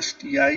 STI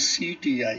CTI।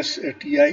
STI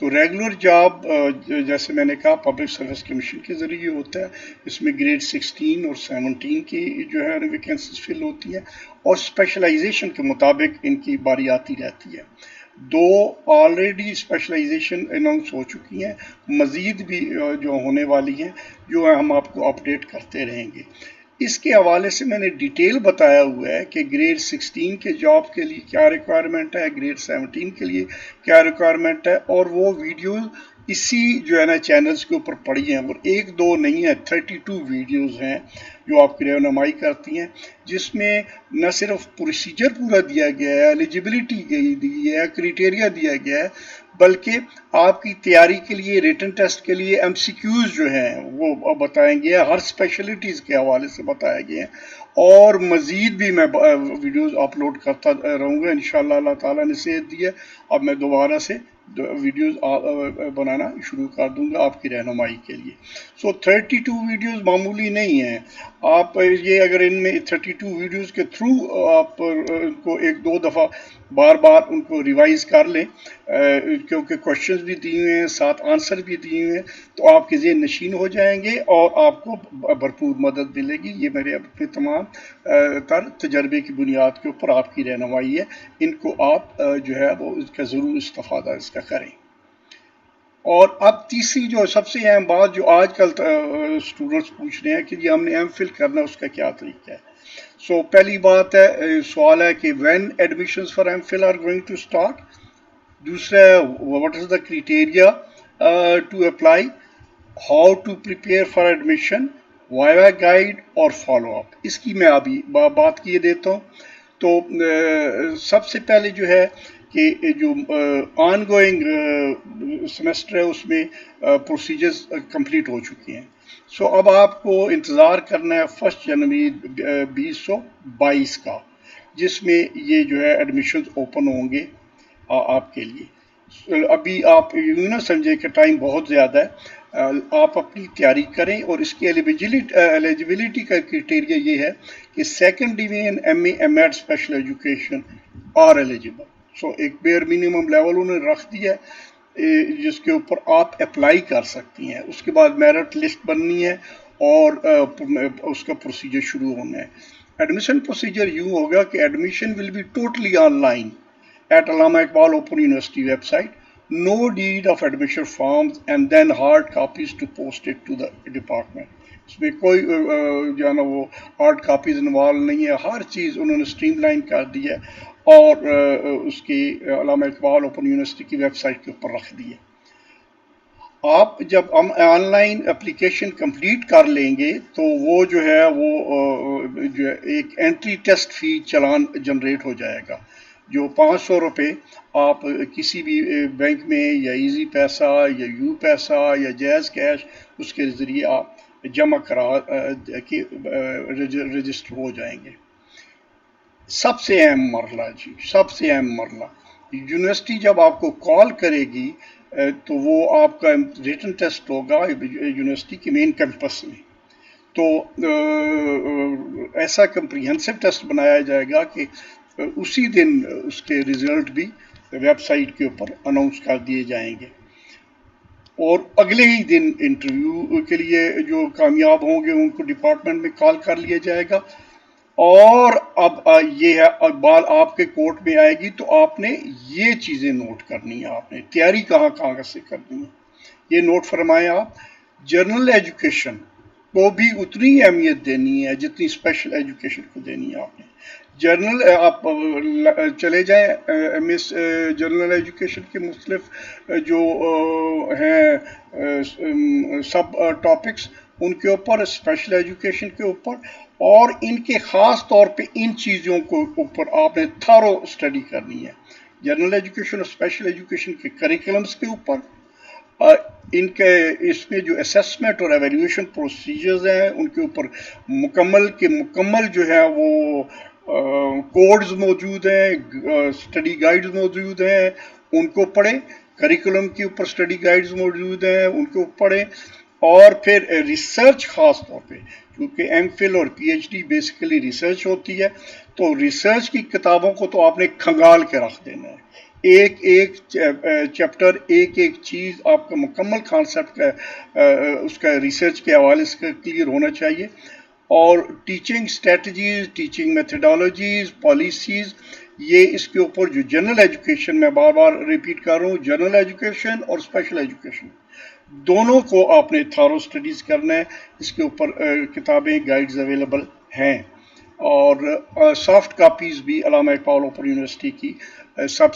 تو regular job جیسے میں نے کہا پبلک سروس کمیشن کے ذریعے ہوتا ہے، اس میں گریڈ 16 اور 17 کی جو ہے ویکینسیز فل ہوتی ہیں، اور اسپیشلائزیشن کے مطابق ان کی باری آتی رہتی ہے۔ 2 آلریڈی اسپیشلائزیشن اناؤنس ہو چکی ہیں، مزید بھی جو ہونے والی ہیں، جو ہم آپ کو اپڈیٹ کرتے رہیں گے۔ اس کے حوالے سے میں نے ڈیٹیل بتایا ہوا ہے کہ گریڈ 16 کے جاب کے لیے کیا ریکوائرمنٹ ہے، گریڈ 17 کے لیے کیا ریکوائرمنٹ ہے، اور وہ ویڈیوز اسی جو ہے نا چینلز کے اوپر پڑی ہیں، اور 1-2 نہیں ہے، 32 ویڈیوز ہیں جو آپ کی رہنمائی کرتی ہیں، جس میں نہ صرف پروسیجر پورا دیا گیا ہے، ایلیجیبلٹی دی ہے، کرائٹیریا دیا گیا ہے، بلکہ آپ کی تیاری کے لیے ریٹن ٹیسٹ کے لیے ایم سی کیوز جو ہیں وہ بتائیں گے، ہر اسپیشلٹیز کے حوالے سے بتایا گیا ہے، اور مزید بھی میں ویڈیوز اپلوڈ کرتا رہوں گا انشاءاللہ، اللہ تعالیٰ نے صحت دی ہے۔ اب میں دوبارہ سے ویڈیوز بنانا شروع کر دوں گا آپ کی رہنمائی کے لیے۔ سو 32 ویڈیوز معمولی نہیں ہیں، آپ یہ اگر ان میں 32 ویڈیوز کے تھرو آپ ان کو 1-2 دفعہ بار بار ان کو ریوائز کر لیں، کیونکہ کوشچنز بھی دیے ہوئے ہیں، ساتھ آنسر بھی دیے ہوئے ہیں، تو آپ کے ذہن نشین ہو جائیں گے اور آپ کو بھرپور مدد ملے گی۔ یہ میرے اپنے تمام تر تجربے کی بنیاد کے اوپر آپ کی رہنمائی ہے، ان کو آپ جو ہے وہ اس کا ضرور استفادہ اس کا کریں۔ اور اب تیسری جو سب سے اہم بات جو آج کل اسٹوڈنٹس پوچھ رہے ہیں کہ جی ہم نے ایم فل کرنا ہے، اس کا کیا طریقہ ہے۔ سو پہلی بات ہے، سوال ہے کہ when admissions for M Phil are going to start. دوسرا ہے what is the criteria to apply, how to prepare for admission, viva guide اور فالو اپ۔ اس کی میں ابھی بات کیے دیتا ہوں۔ تو سب سے پہلے جو ہے کہ جو آن گوئنگ سیمسٹر ہے اس میں پروسیجرز کمپلیٹ ہو چکے ہیں۔ سو اب آپ کو انتظار کرنا ہے 1 جنوری 2022 کا، جس میں یہ جو ہے ایڈمیشنز اوپن ہوں گے آپ کے لیے۔ ابھی آپ یوں نہ سمجھے کہ ٹائم بہت زیادہ ہے، آپ اپنی تیاری کریں، اور اس کی ایلیجیبلٹی کا کرائٹیریا یہ ہے کہ 2nd division M A M Ed special education are eligible. So ایک بیئر منیمم لیول انہوں نے رکھ دیا ہے جس کے اوپر آپ اپلائی کر سکتی ہیں۔ اس کے بعد میرٹ لسٹ بننی ہے اور اس کا پروسیجر شروع ہونا ہے۔ ایڈمیشن پروسیجر یوں ہوگا کہ admission will be totally online at Allama Iqbal Open University website. No need of admission forms and then hard copies to post it to the department. اس میں کوئی جو ہے نا وہ ہارڈ کاپیز انوالو نہیں ہے، ہر چیز انہوں نے اسٹریم لائن کر دی ہے اور اس کی علامہ اقبال اوپن یونیورسٹی کی ویب سائٹ کے اوپر رکھ دی ہے۔ آپ جب ہم آن لائن اپلیکیشن کمپلیٹ کر لیں گے تو وہ جو ہے وہ جو ایک انٹری ٹیسٹ فی چلان جنریٹ ہو جائے گا، جو 500 روپے آپ کسی بھی بینک میں یا ایزی پیسہ یا یو پیسہ یا جیز کیش اس کے ذریعے آپ جمع کرا کے رجسٹر ہو جائیں گے۔ سب سے اہم مرحلہ جی، سب سے اہم مرحلہ، یونیورسٹی جب آپ کو کال کرے گی تو وہ آپ کا ریٹن ٹیسٹ ہوگا یونیورسٹی کے مین کیمپس میں۔ تو ایسا کمپریہنسو ٹیسٹ بنایا جائے گا کہ اسی دن اس کے ریزلٹ بھی ویب سائٹ کے اوپر اناؤنس کر دیے جائیں گے، اور اگلے ہی دن انٹرویو کے لیے جو کامیاب ہوں گے ان کو ڈپارٹمنٹ میں کال کر لیا جائے گا۔ اور اب یہ ہے بال آپ کے کورٹ میں آئے گی، تو آپ نے یہ چیزیں نوٹ کرنی ہے، آپ نے تیاری کہاں کہاں سے کرنی ہے یہ نوٹ فرمائیں آپ۔ جنرل ایجوکیشن کو بھی اتنی اہمیت دینی ہے جتنی اسپیشل ایجوکیشن کو دینی ہے آپ نے۔ جنرل آپ چلے جائیں ایم ایس جنرل ایجوکیشن کے مختلف جو ہیں سب ٹاپکس ان کے اوپر، اسپیشل ایجوکیشن کے اوپر، اور ان کے خاص طور پہ ان چیزوں کو اوپر آپ نے تھارو اسٹڈی کرنی ہے۔ جنرل ایجوکیشن اور اسپیشل ایجوکیشن کے کریکولمس کے اوپر، ان کے اس میں جو اسیسمنٹ اور ایویلیویشن پروسیجرز ہیں ان کے اوپر مکمل کے مکمل جو ہے وہ کوڈز موجود ہیں، اسٹڈی گائیڈز موجود ہیں، ان کو پڑھیں۔ کریکولم کے اوپر اسٹڈی گائیڈز موجود ہیں، ان کو پڑھیں۔ اور پھر ریسرچ خاص طور پہ، کیونکہ ایم فل اور P H D basically research ہوتی ہے، تو ریسرچ کی کتابوں کو تو آپ نے کھنگال کے رکھ دینا ہے۔ ایک ایک چیپٹر، ایک ایک چیز آپ کا مکمل کانسیپٹ کا اس کا ریسرچ کے حوالے سے کلیئر ہونا چاہیے. اور teaching strategies, teaching methodologies, policies, یہ اس کے اوپر جو جنرل ایجوکیشن، میں بار بار ریپیٹ کر رہا ہوں، جنرل ایجوکیشن اور اسپیشل ایجوکیشن دونوں کو آپ نے تھارو اسٹڈیز کرنا ہے. اس کے اوپر کتابیں، گائیڈز اویلیبل ہیں، اور سافٹ کاپیز بھی علامہ اقبال اوپن یونیورسٹی کی سب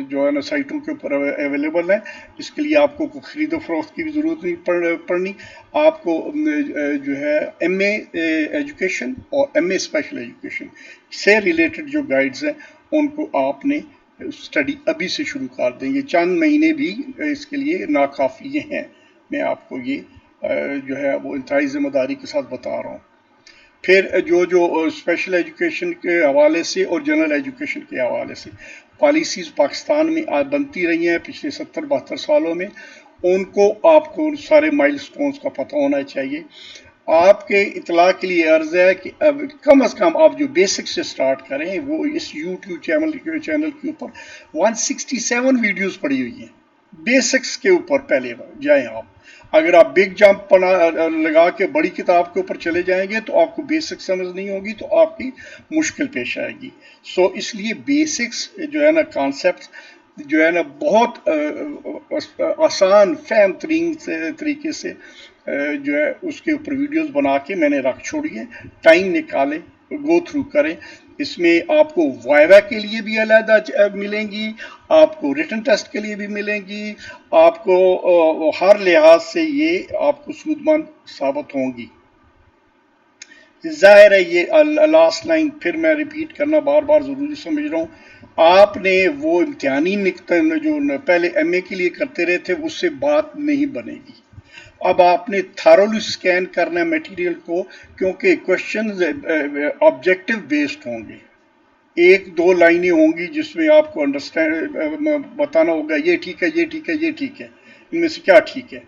جو ہے نا سائٹوں کے اوپر اویلیبل ہیں. اس کے لیے آپ کو کوئی خرید و فروخت کی بھی ضرورت نہیں پڑنی. آپ کو جو ہے ایم اے ایجوکیشن اور ایم اے اسپیشل ایجوکیشن سے ریلیٹڈ جو گائیڈز ہیں ان کو آپ نے اسٹڈی ابھی سے شروع کر دیں گے. چند مہینے بھی اس کے لیے ناکافی ہیں. میں آپ کو یہ جو ہے وہ انتہائی ذمہ داری کے ساتھ بتا رہا ہوں. پھر جو اسپیشل ایجوکیشن کے حوالے سے اور جنرل ایجوکیشن کے حوالے سے پالیسیز پاکستان میں پچھلے 70-72 سالوں میں، ان کو آپ کو سارے مائل سٹونز کا پتہ ہونا چاہیے. آپ کے اطلاع کے لیے عرض ہے کہ اب کم از کم آپ جو بیسک سے سٹارٹ کریں، وہ اس یوٹیوب چینل کے اوپر 167 ویڈیوز پڑی ہوئی ہیں. بیسکس کے اوپر پہلے جائیں آپ. اگر آپ بگ جمپ لگا کے بڑی کتاب کے اوپر چلے جائیں گے تو آپ کو بیسک سمجھ نہیں ہوگی، تو آپ کی مشکل پیش آئے گی. اس لیے بیسکس جو ہے نا کانسیپٹ جو ہے نا بہت آسان فہم ترین طریقے سے جو ہے اس کے اوپر ویڈیوز بنا کے میں نے رکھ چھوڑی ہے. ٹائم نکالیں، گو تھرو کریں. اس میں آپ کو وائوا کے لیے بھی علیحدہ ملیں گی، آپ کو ریٹن ٹیسٹ کے لیے بھی ملیں گی. آپ کو ہر لحاظ سے یہ آپ کو سود مند ثابت ہوں گی. ظاہر ہے یہ لاسٹ لائن پھر میں ریپیٹ کرنا بار بار ضروری سمجھ رہا ہوں. آپ نے وہ امتحانی نقطہ جو پہلے ایم اے کے لیے کرتے رہے تھے اس سے بات نہیں بنے گی. اب آپ نے تھارولی سکین کرنا ہے میٹیریل کو، کیونکہ کوشچنز آبجیکٹو بیسڈ ہوں گے. 1-2 لائنیں ہوں گی جس میں آپ کو انڈرسٹینڈ بتانا ہوگا یہ ٹھیک ہے، یہ ٹھیک ہے، یہ ٹھیک ہے، ان میں سے کیا ٹھیک ہے.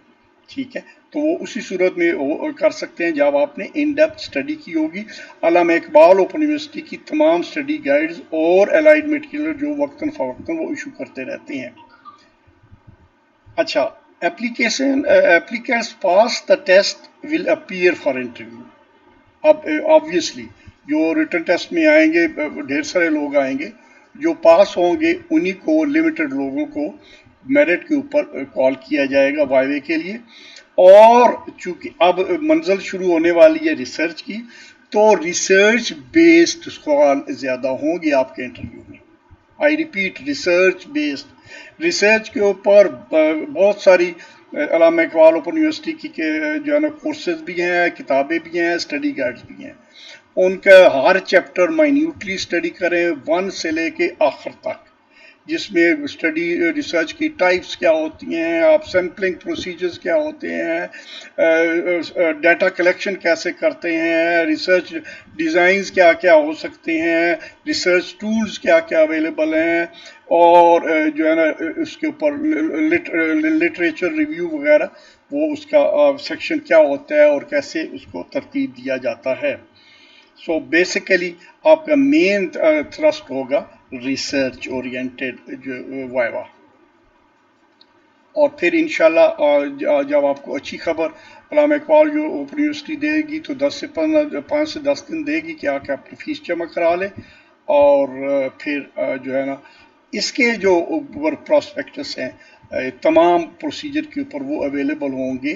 ٹھیک ہے، تو وہ اسی صورت میں کر سکتے ہیں جب آپ نے ان ڈیپتھ اسٹڈی کی ہوگی. علامہ اقبال اوپن یونیورسٹی کی تمام اسٹڈی گائیڈز اور الائڈ مٹیریل جو وقتاً فوقتاً وہ ایشو کرتے رہتے ہیں. اچھا، applicants pass the test will appear for interview. اب obviously جو ریٹن ٹیسٹ میں آئیں گے ڈھیر سارے لوگ آئیں گے، جو پاس ہوں گے انہی کو، لمیٹڈ لوگوں کو میرٹ کے اوپر کال کیا جائے گا وائوے کے لیے. اور چونکہ اب منزل شروع ہونے والی ہے ریسرچ کی، تو ریسرچ بیسڈ سوال زیادہ ہوں گے آپ کے انٹرویو میں. I repeat, research based. Research کے اوپر بہت ساری علامہ اقبال اوپن یونیورسٹی کی جو ہے نا کورسز بھی ہیں، کتابیں بھی ہیں، اسٹڈی گائیڈز بھی ہیں. ان کا ہر چیپٹر مائنیوٹلی اسٹڈی کریں 1 سے لے کے آخر تک، جس میں اسٹڈی ریسرچ کی ٹائپس کیا ہوتی ہیں، آپ سیمپلنگ پروسیجرز کیا ہوتے ہیں، ڈیٹا کلیکشن کیسے کرتے ہیں، ریسرچ ڈیزائنز کیا کیا ہو سکتے ہیں، ریسرچ ٹولز کیا کیا اویلیبل ہیں، اور جو ہے نا اس کے اوپر لٹریچر ریویو وغیرہ وہ اس کا سیکشن کیا ہوتا ہے اور کیسے اس کو ترتیب دیا جاتا ہے. سو بیسیکلی آپ کا مین تھرسٹ ہوگا ریسرچ اورینٹیڈ جو وائوا. اور پھر انشاءاللہ جب آپ کو اچھی خبر علامہ اقبال جو اوپن یونیورسٹی دے گی تو 5 سے 10 دن دے گی کہ آ کے اپنی فیس جمع کرا لیں. اور پھر جو ہے نا اس کے جو اوپر پراسپیکٹس ہیں تمام پروسیجر کے اوپر وہ اویلیبل ہوں گے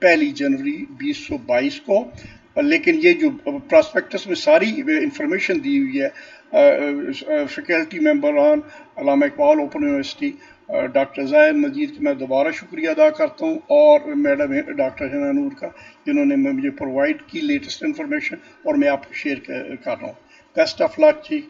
1 جنوری 2022 کو. لیکن یہ جو پراسپیکٹس میں ساری انفارمیشن دی ہوئی ہے فیکلٹی ممبران علامہ اقبال اوپن یونیورسٹی ڈاکٹر زاہد مجید کی میں دوبارہ شکریہ ادا کرتا ہوں، اور میڈم ڈاکٹر ہنا نور کا جنہوں نے مجھے پرووائڈ کی لیٹسٹ انفارمیشن اور میں آپ کو شیئر کر رہا ہوں. Best of luck G.